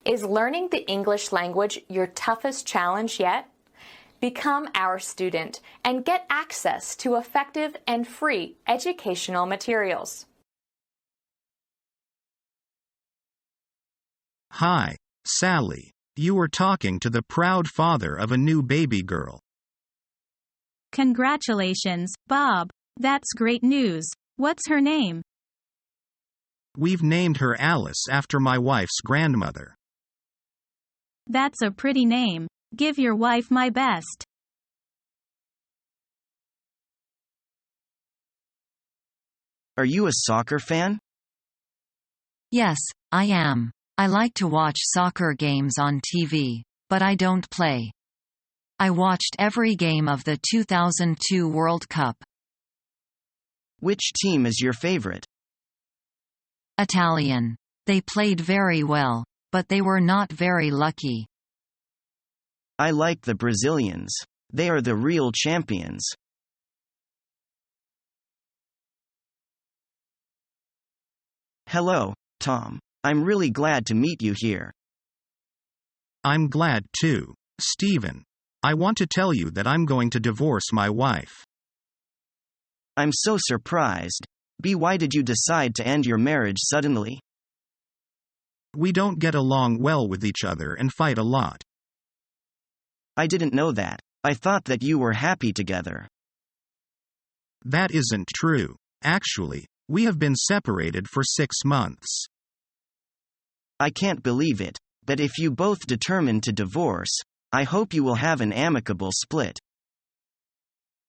Is learning the English language your toughest challenge yet? Become our student and get access to effective and free educational materials. Hi, Sally. You were talking to the proud father of a new baby girl. Congratulations, Bob. That's great news. What's her name? We've named her Alice after my wife's grandmother. That's a pretty name. Give your wife my best. Are you a soccer fan? Yes, I am. I like to watch soccer games on TV, but I don't play. I watched every game of the 2002 World Cup. Which team is your favorite? Italian. They played very well, but they were not very lucky. I like the Brazilians. They are the real champions. Hello, Tom. I'm really glad to meet you here. I'm glad too, Stephen. I want to tell you that I'm going to divorce my wife. I'm so surprised. Why did you decide to end your marriage suddenly? We don't get along well with each other and fight a lot. I didn't know that. I thought that you were happy together. That isn't true. Actually, we have been separated for 6 months. I can't believe it. But if you both determine to divorce, I hope you will have an amicable split.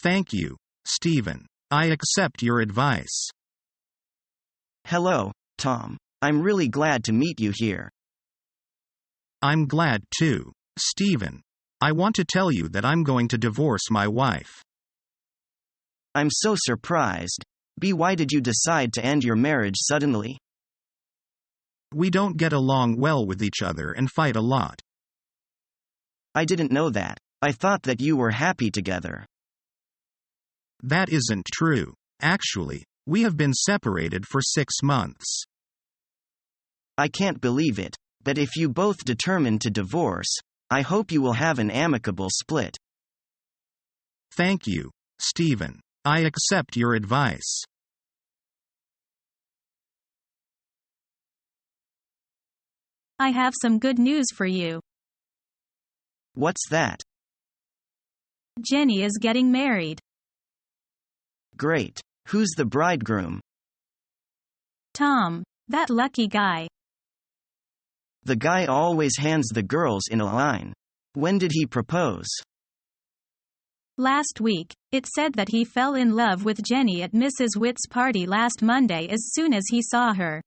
Thank you, Stephen. I accept your advice. Hello, Tom. I'm really glad to meet you here. I'm glad too, Stephen. I want to tell you that I'm going to divorce my wife. I'm so surprised. Why did you decide to end your marriage suddenly? We don't get along well with each other and fight a lot. I didn't know that. I thought that you were happy together. That isn't true. Actually, we have been separated for 6 months. I can't believe it. But if you both determine to divorce, I hope you will have an amicable split. Thank you, Stephen. I accept your advice. I have some good news for you. What's that? Jenny is getting married. Great. Who's the bridegroom? Tom, that lucky guy. The guy always hands the girls in a line. When did he propose? Last week, it said that he fell in love with Jenny at Mrs. Witt's party last Monday as soon as he saw her.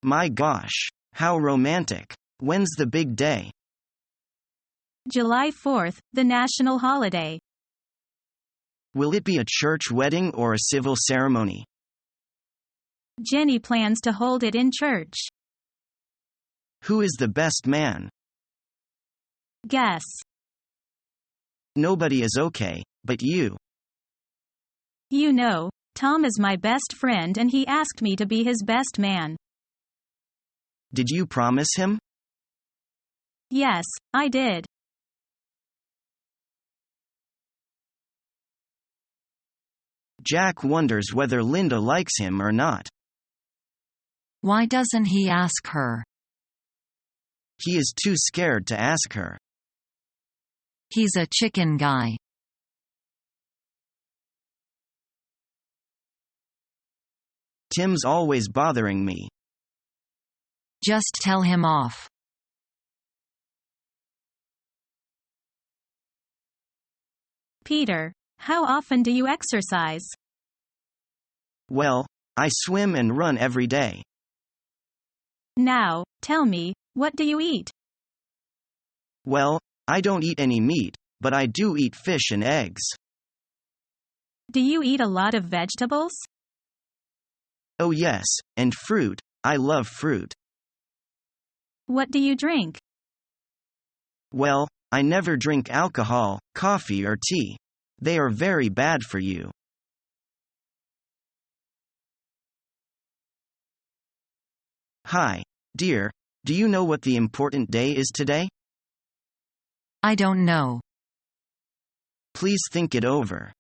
My gosh, how romantic. When's the big day? July 4th, the national holiday. Will it be a church wedding or a civil ceremony? Jenny plans to hold it in church. Who is the best man? Guess. Nobody is okay, but you. You know, Tom is my best friend and he asked me to be his best man. Did you promise him? Yes, I did. Jack wonders whether Linda likes him or not. Why doesn't he ask her? He is too scared to ask her. He's a chicken guy. Tim's always bothering me. Just tell him off. Peter, how often do you exercise? Well, I swim and run every day. Now, tell me, what do you eat? Well, I don't eat any meat, but I do eat fish and eggs. Do you eat a lot of vegetables? Oh yes, and fruit. I love fruit. What do you drink? Well, I never drink alcohol, coffee or tea. They are very bad for you. Hi, dear. Do you know what the important day is today? I don't know. Please think it over.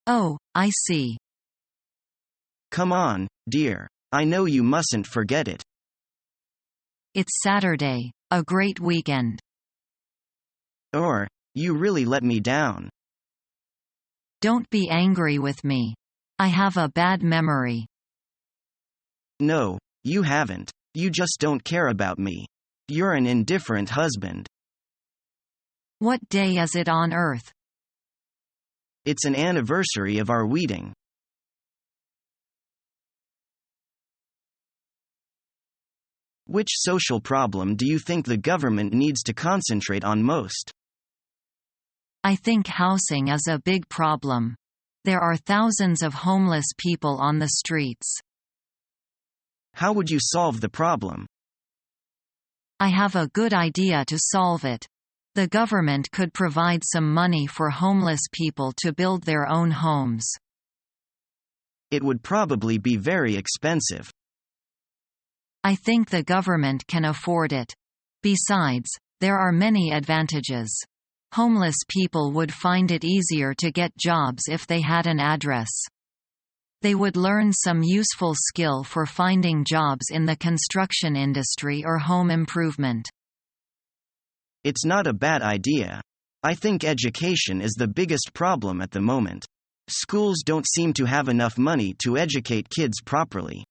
Oh, I see. Come on, dear. I know you mustn't forget it. It's Saturday, a great weekend. Or, you really let me down. Don't be angry with me. I have a bad memory. No, you haven't. You just don't care about me. You're an indifferent husband. What day is it on Earth? It's an anniversary of our wedding. Which social problem do you think the government needs to concentrate on most? I think housing is a big problem. There are thousands of homeless people on the streets. How would you solve the problem? I have a good idea to solve it. The government could provide some money for homeless people to build their own homes. It would probably be very expensive. I think the government can afford it. Besides, there are many advantages. Homeless people would find it easier to get jobs if they had an address. They would learn some useful skill for finding jobs in the construction industry or home improvement. It's not a bad idea. I think education is the biggest problem at the moment. Schools don't seem to have enough money to educate kids properly.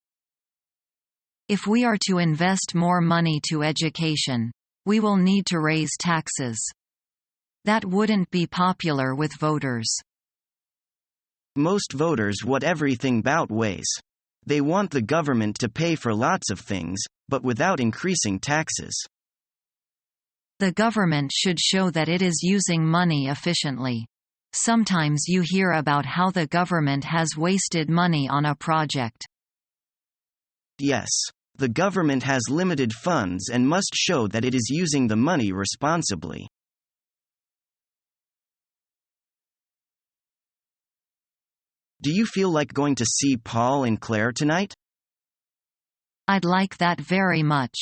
If we are to invest more money to education, we will need to raise taxes. That wouldn't be popular with voters. Most voters want everything both ways. They want the government to pay for lots of things, but without increasing taxes. The government should show that it is using money efficiently. Sometimes you hear about how the government has wasted money on a project. Yes, the government has limited funds and must show that it is using the money responsibly. Do you feel like going to see Paul and Claire tonight? I'd like that very much.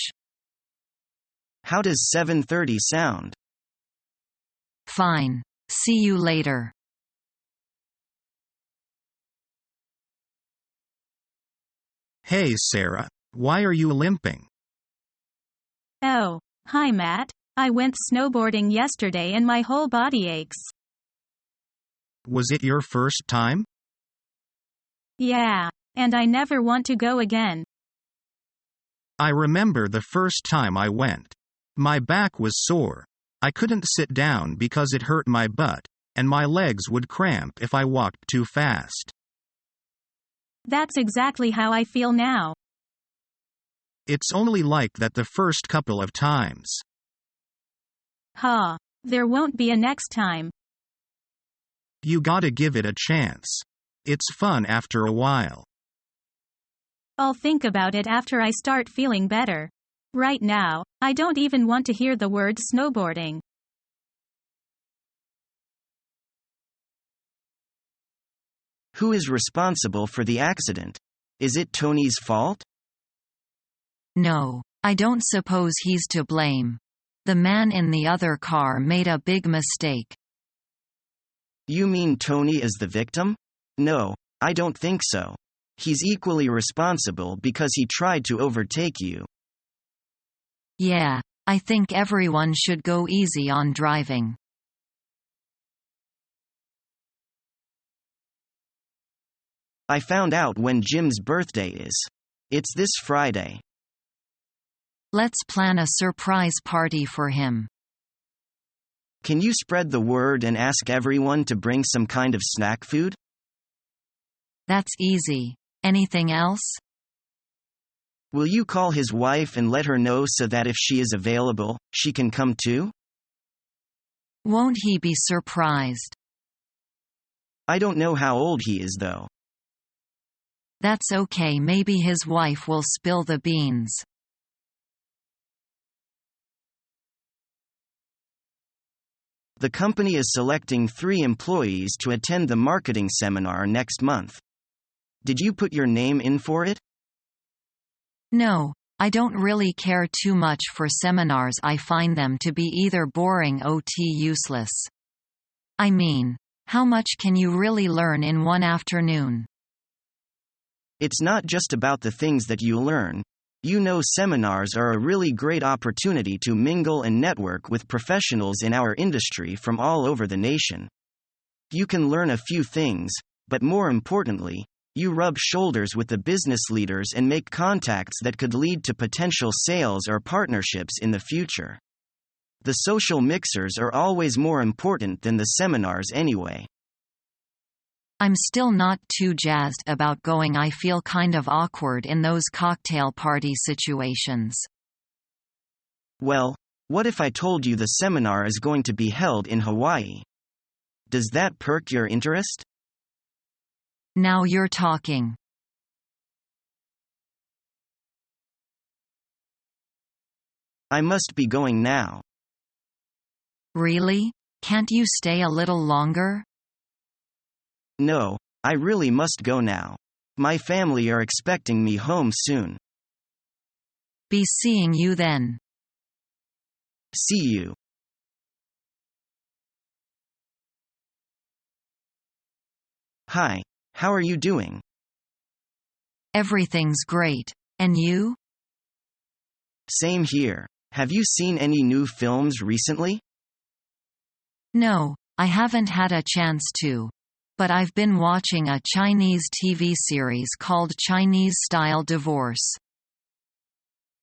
How does 7:30 sound? Fine. See you later. Hey Sarah, why are you limping? Oh, hi Matt. I went snowboarding yesterday and my whole body aches. Was it your first time? Yeah, and I never want to go again. I remember the first time I went. My back was sore. I couldn't sit down because it hurt my butt, and my legs would cramp if I walked too fast. That's exactly how I feel now. It's only like that the first couple of times. Ha, there won't be a next time. You gotta give it a chance. It's fun after a while. I'll think about it after I start feeling better. Right now, I don't even want to hear the word snowboarding. Who is responsible for the accident? Is it Tony's fault? No, I don't suppose he's to blame. The man in the other car made a big mistake. You mean Tony is the victim? No, I don't think so. He's equally responsible because he tried to overtake you. Yeah, I think everyone should go easy on driving. I found out when Jim's birthday is. It's this Friday. Let's plan a surprise party for him. Can you spread the word and ask everyone to bring some kind of snack food? That's easy. Anything else? Will you call his wife and let her know so that if she is available, she can come too? Won't he be surprised? I don't know how old he is though. That's okay, maybe his wife will spill the beans. The company is selecting 3 employees to attend the marketing seminar next month. Did you put your name in for it? No, I don't really care too much for seminars. I find them to be either boring or useless. I mean, how much can you really learn in one afternoon? It's not just about the things that you learn. You know, seminars are a really great opportunity to mingle and network with professionals in our industry from all over the nation. You can learn a few things, but more importantly, you rub shoulders with the business leaders and make contacts that could lead to potential sales or partnerships in the future. The social mixers are always more important than the seminars anyway. I'm still not too jazzed about going. I feel kind of awkward in those cocktail party situations. Well, what if I told you the seminar is going to be held in Hawaii? Does that perk your interest? Now you're talking. I must be going now. Really? Can't you stay a little longer? No, I really must go now. My family are expecting me home soon. Be seeing you then. See you. Hi, how are you doing? Everything's great. And you? Same here. Have you seen any new films recently? No, I haven't had a chance to. But I've been watching a Chinese TV series called Chinese Style Divorce.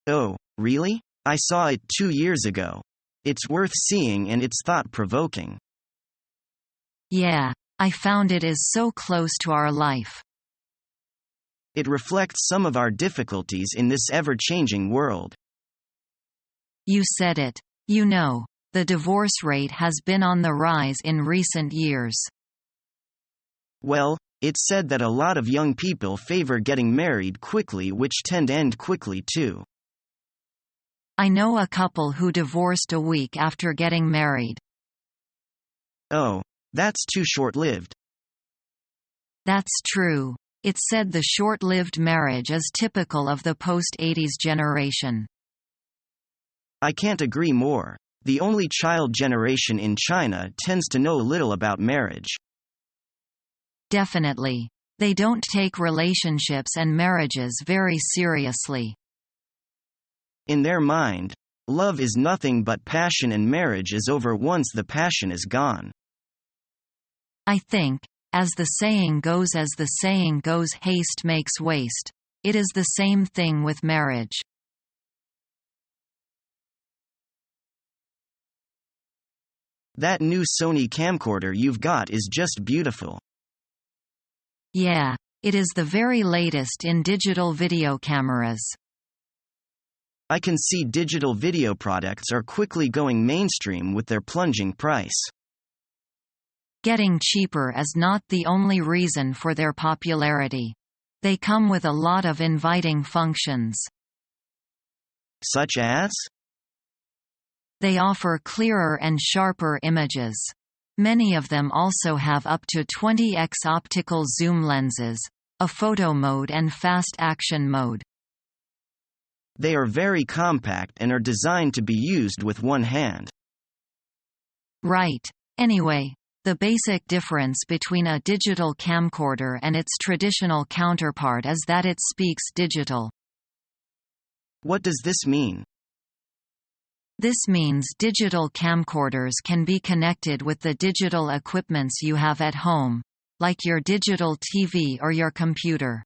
Oh, really? I saw it 2 years ago. It's worth seeing and it's thought-provoking. Yeah, I found it is so close to our life. It reflects some of our difficulties in this ever-changing world. You said it. You know, the divorce rate has been on the rise in recent years. Well, it's said that a lot of young people favor getting married quickly, which tend to end quickly too. I know a couple who divorced a week after getting married. Oh, that's too short-lived. That's true. It's said the short-lived marriage is typical of the post-80s generation. I can't agree more. The only child generation in China tends to know little about marriage. Definitely. They don't take relationships and marriages very seriously. In their mind, love is nothing but passion and marriage is over once the passion is gone. I think, as the saying goes, haste makes waste. It is the same thing with marriage. That new Sony camcorder you've got is just beautiful. Yeah, it is the very latest in digital video cameras. I can see digital video products are quickly going mainstream with their plunging price. Getting cheaper is not the only reason for their popularity. They come with a lot of inviting functions. Such as? They offer clearer and sharper images. Many of them also have up to 20x optical zoom lenses, a photo mode and fast action mode. They are very compact and are designed to be used with one hand. Right. Anyway, the basic difference between a digital camcorder and its traditional counterpart is that it speaks digital. What does this mean? This means digital camcorders can be connected with the digital equipments you have at home, like your digital TV or your computer.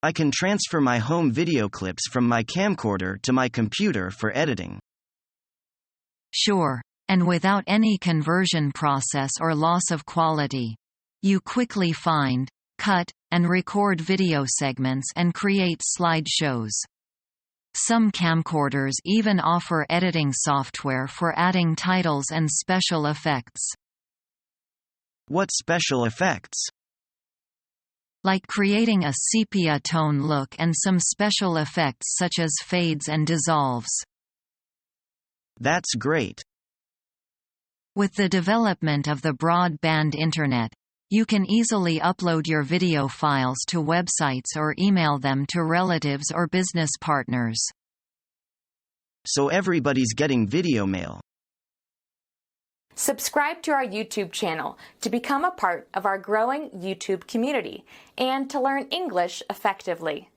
I can transfer my home video clips from my camcorder to my computer for editing. Sure, and without any conversion process or loss of quality. You quickly find, cut, and record video segments and create slideshows. Some camcorders even offer editing software for adding titles and special effects. What special effects? Like creating a sepia tone look and some special effects such as fades and dissolves. That's great. With the development of the broadband internet, You can easily upload your video files to websites or email them to relatives or business partners. So everybody's getting video mail. Subscribe to our YouTube channel to become a part of our growing YouTube community and to learn English effectively.